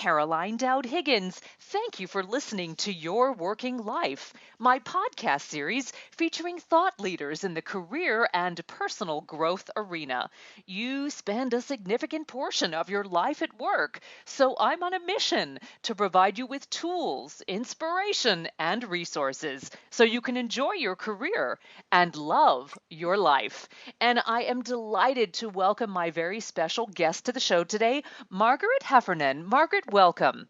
Caroline Dowd-Higgins. Thank you for listening to Your Working Life, my podcast series featuring thought leaders in the career and personal growth arena. You spend a significant portion of your life at work, so I'm on a mission to provide you with tools, inspiration, and resources so you can enjoy your career and love your life. And I am delighted to welcome my very special guest to the show today, Margaret Heffernan. Margaret, welcome.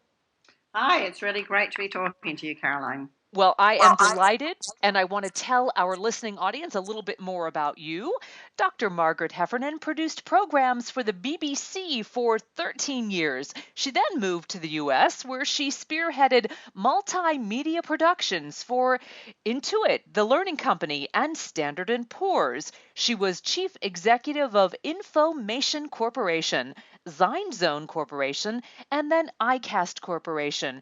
Hi, it's really great to be talking to you, Caroline. Well, I am delighted, and I want to tell our listening audience a little bit more about you. Dr. Margaret Heffernan produced programs for the BBC for 13 years. She then moved to the US, where she spearheaded multimedia productions for Intuit, the learning company, and Standard & Poor's. She was chief executive of Infomation Corporation, Zone Corporation, and then iCast Corporation.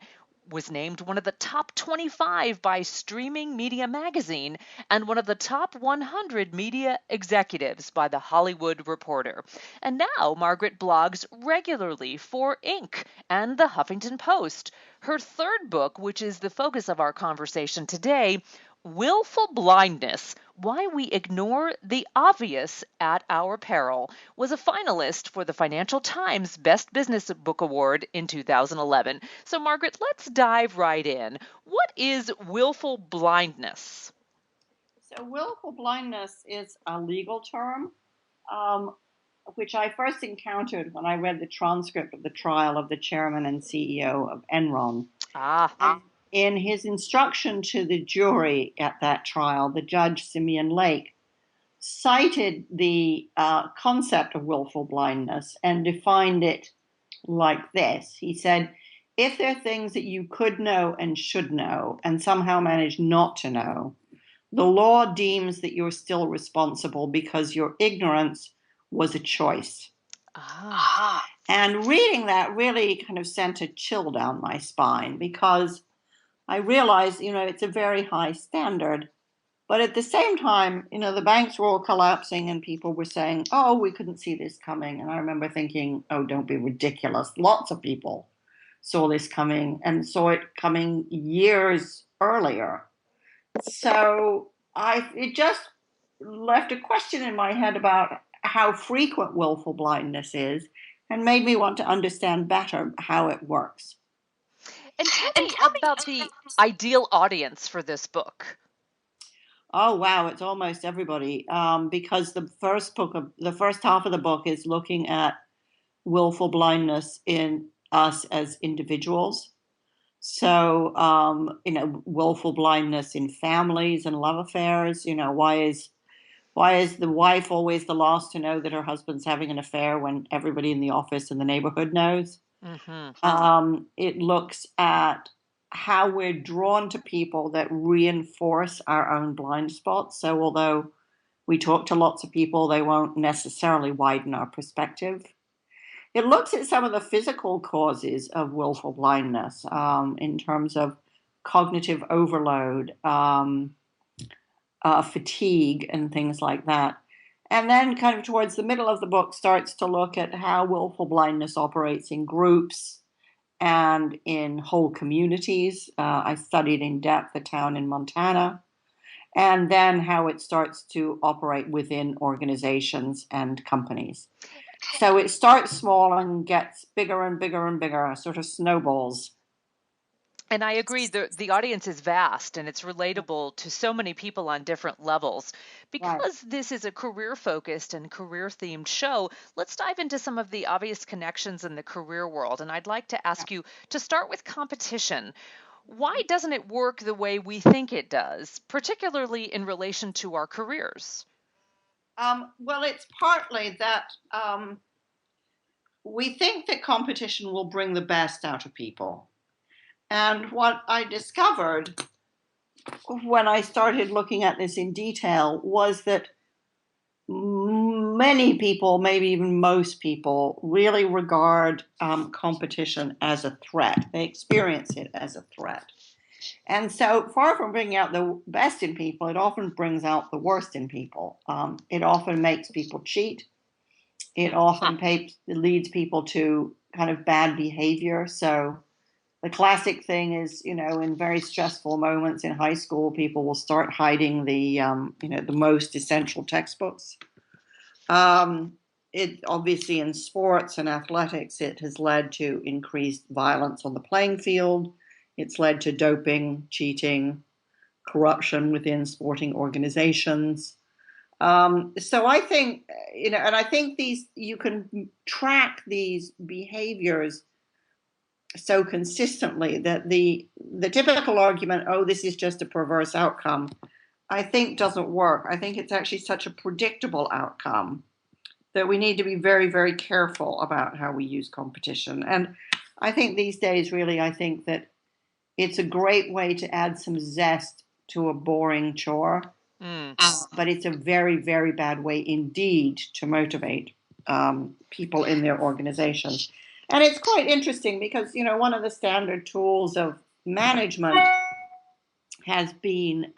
Was named one of the top 25 by Streaming Media Magazine and one of the top 100 media executives by The Hollywood Reporter. And now Margaret blogs regularly for Inc. and The Huffington Post. Her third book, which is the focus of our conversation today, Willful Blindness, Why We Ignore the Obvious at Our Peril, was a finalist for the Financial Times Best Business Book Award in 2011. So, Margaret, let's dive right in. What is willful blindness? So, willful blindness is a legal term, which I first encountered when I read the transcript of the trial of the chairman and CEO of Enron. In his instruction to the jury at that trial, the judge, Simeon Lake, cited the concept of willful blindness and defined it like this. He said, if there are things that you could know and should know and somehow manage not to know, the law deems that you're still responsible because your ignorance was a choice. And reading that really kind of sent a chill down my spine because I realized, it's a very high standard. But at the same time, the banks were all collapsing and people were saying, oh, we couldn't see this coming. And I remember thinking, oh, don't be ridiculous. Lots of people saw this coming and saw it coming years earlier. So it just left a question in my head about how frequent willful blindness is and made me want to understand better how it works. And tell me about the ideal audience for this book. Oh, wow. It's almost everybody, because the first half of the book is looking at willful blindness in us as individuals. So, willful blindness in families and love affairs. Why is the wife always the last to know that her husband's having an affair when everybody in the office and the neighborhood knows? It looks at how we're drawn to people that reinforce our own blind spots. So although we talk to lots of people, they won't necessarily widen our perspective. It looks at some of the physical causes of willful blindness in terms of cognitive overload, fatigue, and things like that. And then kind of towards the middle of the book starts to look at how willful blindness operates in groups and in whole communities. I studied in depth a town in Montana, and then how it starts to operate within organizations and companies. So it starts small and gets bigger and bigger and bigger, sort of snowballs. And I agree, the audience is vast and it's relatable to so many people on different levels. Because this is a career-focused and career-themed show, let's dive into some of the obvious connections in the career world. And I'd like to ask you to start with competition. Why doesn't it work the way we think it does, particularly in relation to our careers? Well, it's partly that we think that competition will bring the best out of people. And what I discovered when I started looking at this in detail was that many people, maybe even most people, really regard competition as a threat. They experience it as a threat. And so far from bringing out the best in people, it often brings out the worst in people. It often makes people cheat. It often leads people to kind of bad behavior. So the classic thing is, in very stressful moments in high school, people will start hiding the most essential textbooks. It obviously in sports and athletics, it has led to increased violence on the playing field. It's led to doping, cheating, corruption within sporting organizations. So I think, and I think you can track these behaviors so consistently that the typical argument, oh, this is just a perverse outcome, I think doesn't work. I think it's actually such a predictable outcome that we need to be very, very careful about how we use competition. And I think these days, really, I think that it's a great way to add some zest to a boring chore, but it's a very, very bad way indeed to motivate people in their organizations. And it's quite interesting because, one of the standard tools of management has been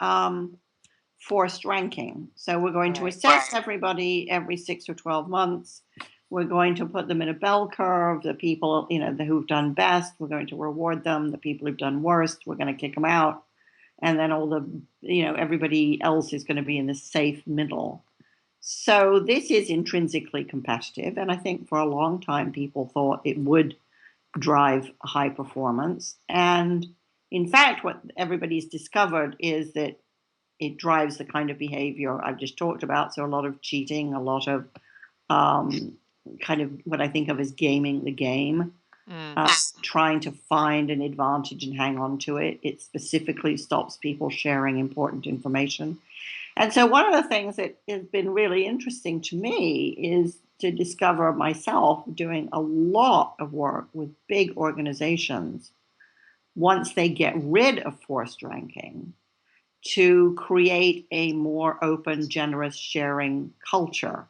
forced ranking. So we're going to assess everybody every 6 or 12 months. We're going to put them in a bell curve. The people, who've done best, we're going to reward them. The people who've done worst, we're going to kick them out. And then everybody else is going to be in the safe middle. So this is intrinsically competitive. And I think for a long time, people thought it would drive high performance. And in fact, what everybody's discovered is that it drives the kind of behavior I've just talked about. So a lot of cheating, a lot of kind of what I think of as gaming the game, trying to find an advantage and hang on to it. It specifically stops people sharing important information. And so one of the things that has been really interesting to me is to discover myself doing a lot of work with big organizations once they get rid of forced ranking to create a more open, generous sharing culture,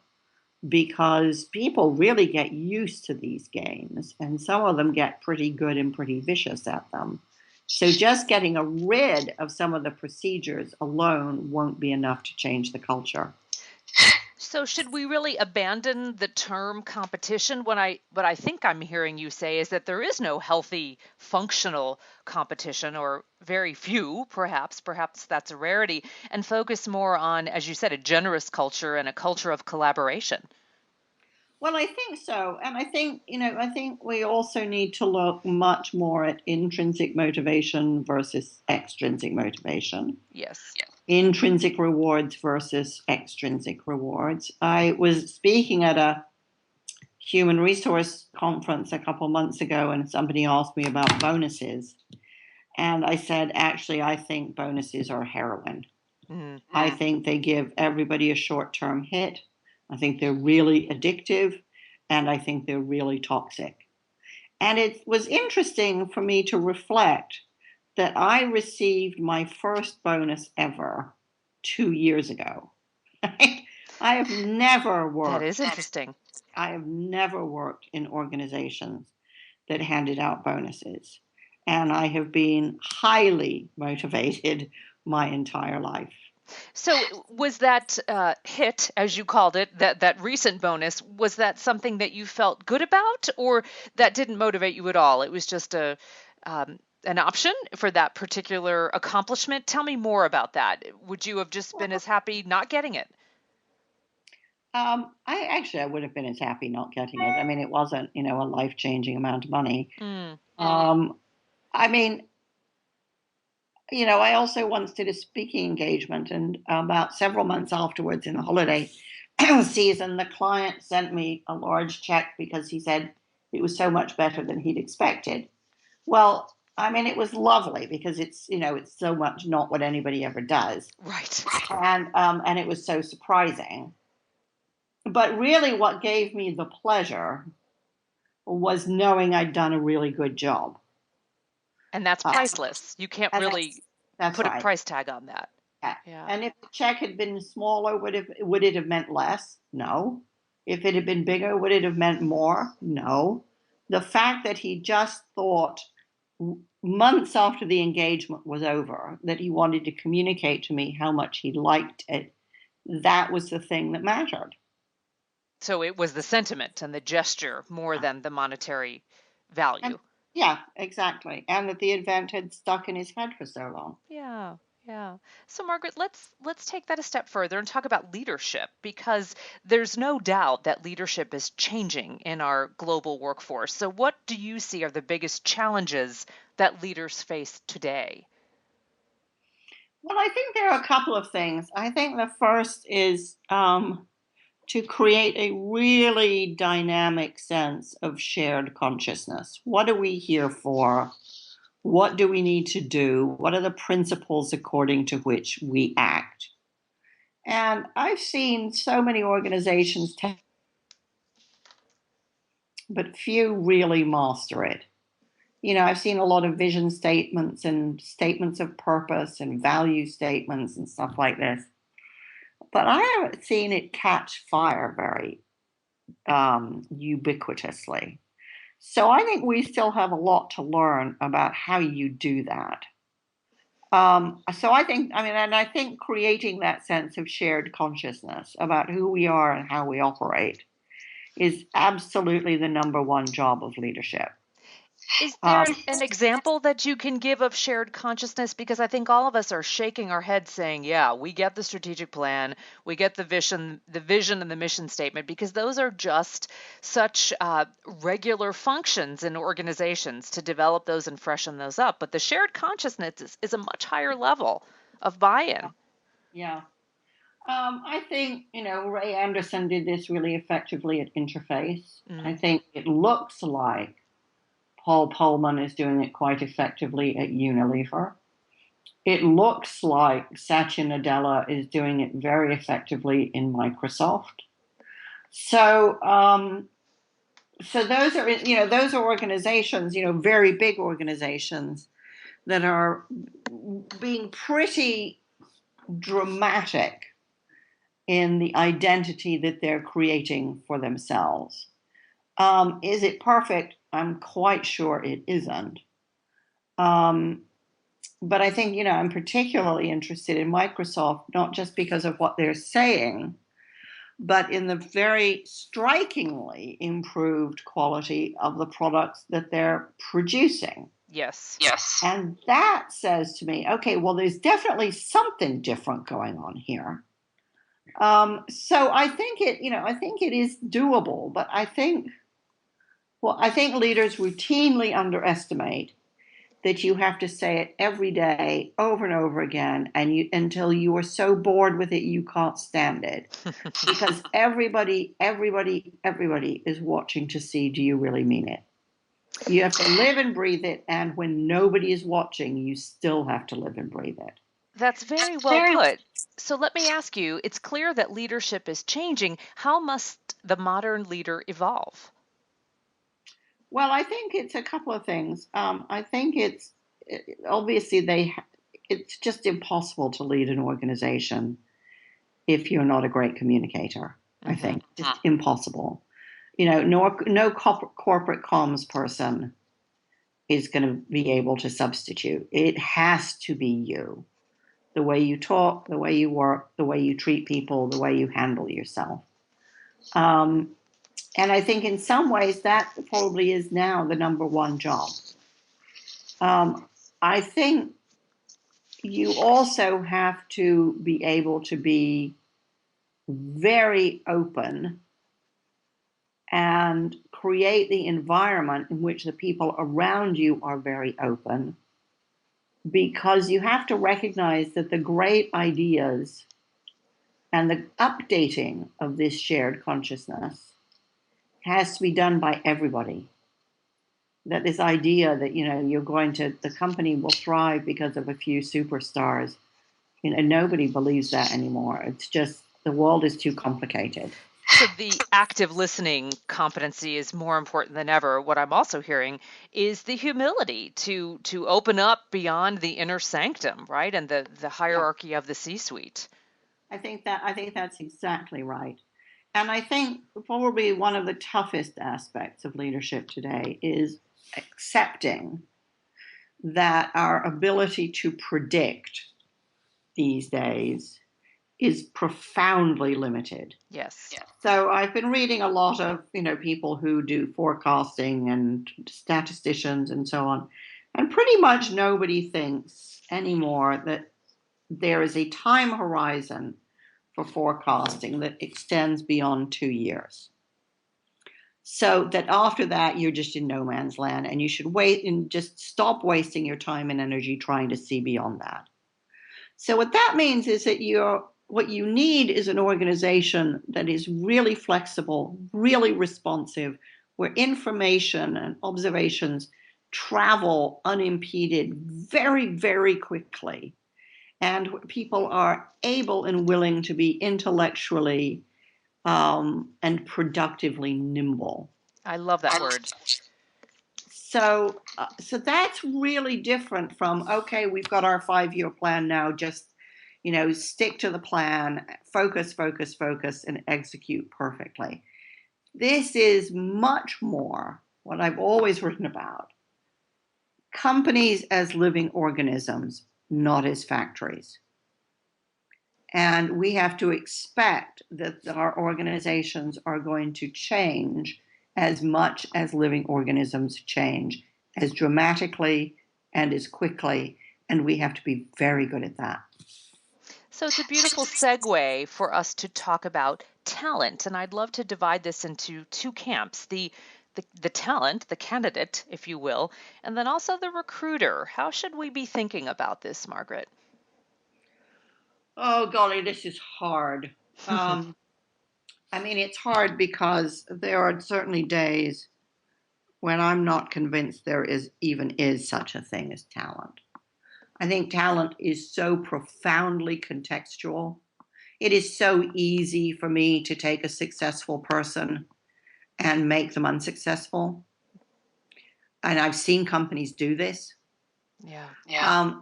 because people really get used to these games and some of them get pretty good and pretty vicious at them. So just getting rid of some of the procedures alone won't be enough to change the culture. So should we really abandon the term competition? What I think I'm hearing you say is that there is no healthy, functional competition, or very few, perhaps that's a rarity, and focus more on, as you said, a generous culture and a culture of collaboration. Well, I think so. And I think we also need to look much more at intrinsic motivation versus extrinsic motivation. Yes. Intrinsic rewards versus extrinsic rewards. I was speaking at a human resource conference a couple months ago, and somebody asked me about bonuses. And I said, actually, I think bonuses are heroin. Mm-hmm. I think they give everybody a short-term hit. I think they're really addictive, and I think they're really toxic. And it was interesting for me to reflect that I received my first bonus ever 2 years ago. I have never worked. That is interesting. I have never worked in organizations that handed out bonuses. And I have been highly motivated my entire life. So was that hit, as you called it, that recent bonus, was that something that you felt good about, or that didn't motivate you at all? It was just an option for that particular accomplishment? Tell me more about that. Would you have just been as happy not getting it? I would have been as happy not getting it. I mean, it wasn't, a life-changing amount of money. I mean, I also once did a speaking engagement, and about several months afterwards in the holiday season, the client sent me a large check because he said it was so much better than he'd expected. Well, I mean, it was lovely because it's so much not what anybody ever does. Right. And it was so surprising. But really what gave me the pleasure was knowing I'd done a really good job. And that's priceless. You can't really put a price tag on that. Yeah. And if the check had been smaller, would it have meant less? No. If it had been bigger, would it have meant more? No. The fact that he just thought months after the engagement was over that he wanted to communicate to me how much he liked it, that was the thing that mattered. So it was the sentiment and the gesture more than the monetary value. And yeah, exactly. And that the event had stuck in his head for so long. Yeah, yeah. So Margaret, let's take that a step further and talk about leadership, because there's no doubt that leadership is changing in our global workforce. So what do you see are the biggest challenges that leaders face today? Well, I think there are a couple of things. I think the first is to create a really dynamic sense of shared consciousness. What are we here for? What do we need to do? What are the principles according to which we act? And I've seen so many organizations take, but few really master it. You know, I've seen a lot of vision statements and statements of purpose and value statements and stuff like this, but I haven't seen it catch fire very ubiquitously. So I think we still have a lot to learn about how you do that. So I think, I mean, and I think creating that sense of shared consciousness about who we are and how we operate is absolutely the number one job of leadership. Is there Um, an example that you can give of shared consciousness? Because I think all of us are shaking our heads saying, yeah, we get the strategic plan, we get the vision and the mission statement, because those are just such regular functions in organizations to develop those and freshen those up. But the shared consciousness is a much higher level of buy-in. yeah. I think, you know, Ray Anderson did this really effectively at Interface. I Mm. think it looks like Paul Polman is doing it quite effectively at Unilever. It looks like Satya Nadella is doing it very effectively in Microsoft. So, so those are, you know, those are organizations, you know, very big organizations that are being pretty dramatic in the identity that they're creating for themselves. Is it perfect? I'm quite sure it isn't. Um, but I think, you know, I'm particularly interested in Microsoft, not just because of what they're saying, but in the very strikingly improved quality of the products that they're producing. Yes. Yes. And that says to me, okay, well, there's definitely something different going on here. So I think it, you know, I think it is doable, but I think leaders routinely underestimate that you have to say it every day over and over again and you until you are so bored with it you can't stand it because everybody is watching to see, do you really mean it? You have to live and breathe it, and when nobody is watching you still have to live and breathe it. That's very well put. So let me ask you, it's clear that leadership is changing. How must the modern leader evolve? Well, I think it's a couple of things. I think it's obviously it's just impossible to lead an organization if you're not a great communicator. I Hmm. think just impossible. You know, no corporate comms person is going to be able to substitute. It has to be you. The way you talk, the way you work, the way you treat people, the way you handle yourself. Um, and I think in some ways that probably is now the number one job. I think you also have to be able to be very open and create the environment in which the people around you are very open, because you have to recognize that the great ideas and the updating of this shared consciousness has to be done by everybody. That this idea that, you know, the company will thrive because of a few superstars, you know, nobody believes that anymore. It's just the world is too complicated. So the active listening competency is more important than ever. What I'm also hearing is the humility to open up beyond the inner sanctum, right? And the Yeah, hierarchy of the C-suite. I think that's exactly right. And I think probably one of the toughest aspects of leadership today is accepting that our ability to predict these days is profoundly limited. Yes. So I've been reading a lot of, people who do forecasting and statisticians and so on. And pretty much nobody thinks anymore that there is a time horizon for forecasting that extends beyond 2 years. So that after that, you're just in no man's land, and you should wait and just stop wasting your time and energy trying to see beyond that. So what that means is that what you need is an organization that is really flexible, really responsive, where information and observations travel unimpeded very, very quickly, and people are able and willing to be intellectually and productively nimble. I love that word. So that's really different from, okay, we've got our 5-year plan now, just, stick to the plan, focus, focus, focus, and execute perfectly. This is much more what I've always written about. Companies as living organisms, not as factories. And we have to expect that our organizations are going to change as much as living organisms change, as dramatically and as quickly, and we have to be very good at that. So it's a beautiful segue for us to talk about talent, and I'd love to divide this into two camps, the talent, the candidate, if you will, and then also the recruiter. How should we be thinking about this, Margaret? Oh, golly, this is hard. It's hard because there are certainly days when I'm not convinced there is such a thing as talent. I think talent is so profoundly contextual. It is so easy for me to take a successful person and make them unsuccessful. And I've seen companies do this. Yeah.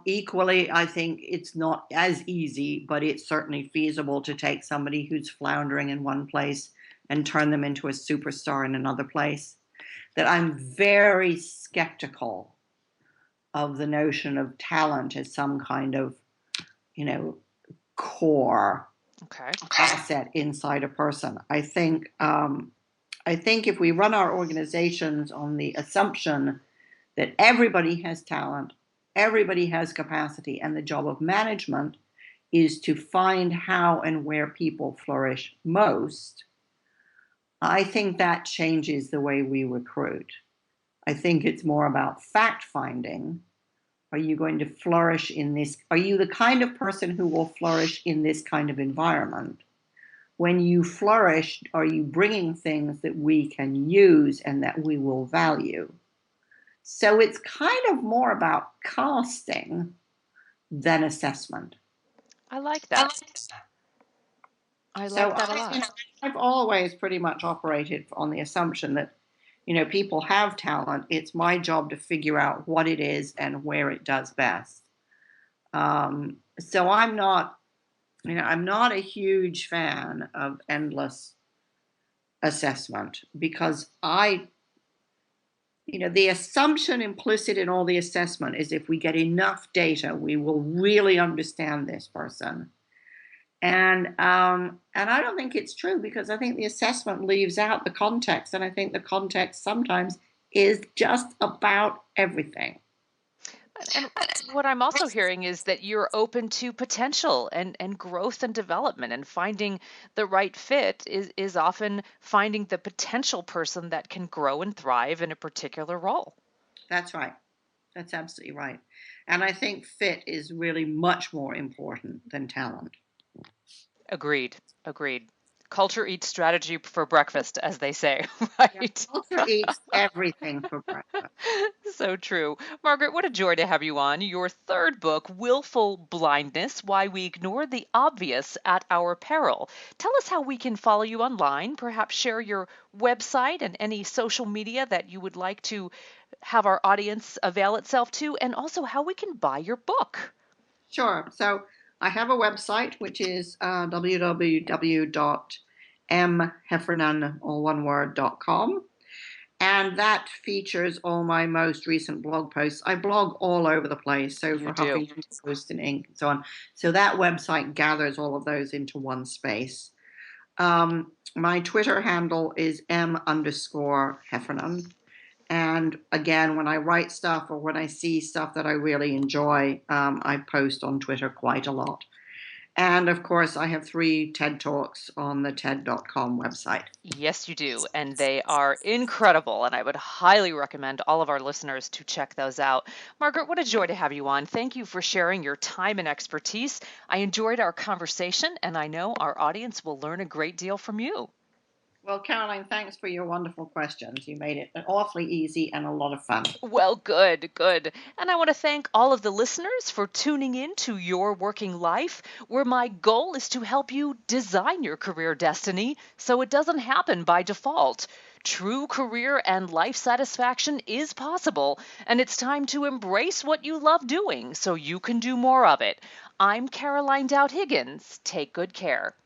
Equally, I think it's not as easy, but it's certainly feasible to take somebody who's floundering in one place and turn them into a superstar in another place. That I'm very skeptical of the notion of talent as some kind of, core asset inside a person. I think if we run our organizations on the assumption that everybody has talent, everybody has capacity, and the job of management is to find how and where people flourish most, I think that changes the way we recruit. I think it's more about fact finding. Are you going to flourish in this? Are you the kind of person who will flourish in this kind of environment? When you flourish, are you bringing things that we can use and that we will value? So it's kind of more about casting than assessment. I like that. I like that a lot. I've always pretty much operated on the assumption that, people have talent. It's my job to figure out what it is and where it does best. So I'm not a huge fan of endless assessment because the assumption implicit in all the assessment is if we get enough data, we will really understand this person. And I don't think it's true because I think the assessment leaves out the context, and I think the context sometimes is just about everything. And what I'm also hearing is that you're open to potential and growth and development, and finding the right fit is often finding the potential person that can grow and thrive in a particular role. That's right. That's absolutely right. And I think fit is really much more important than talent. Agreed. Culture eats strategy for breakfast, as they say, right? Yeah, culture eats everything for breakfast. So true. Margaret, what a joy to have you on. Your third book, Willful, Blindness, Why We Ignore the Obvious at Our Peril. Tell us how we can follow you online, perhaps share your website and any social media that you would like to have our audience avail itself to, and also how we can buy your book. Sure. So I have a website, which is www.mheffernan, all one word, .com. And that features all my most recent blog posts. I blog all over the place, so You for do. Huffington Post and Inc. and so on. So that website gathers all of those into one space. My Twitter handle is m_Heffernan. And again, when I write stuff or when I see stuff that I really enjoy, I post on Twitter quite a lot. And of course, I have 3 TED Talks on the TED.com website. Yes, you do. And they are incredible. And I would highly recommend all of our listeners to check those out. Margaret, what a joy to have you on. Thank you for sharing your time and expertise. I enjoyed our conversation, and I know our audience will learn a great deal from you. Well, Caroline, thanks for your wonderful questions. You made it awfully easy and a lot of fun. Well, good, good. And I want to thank all of the listeners for tuning in to Your Working Life, where my goal is to help you design your career destiny so it doesn't happen by default. True career and life satisfaction is possible, and it's time to embrace what you love doing so you can do more of it. I'm Caroline Dowd-Higgins. Take good care.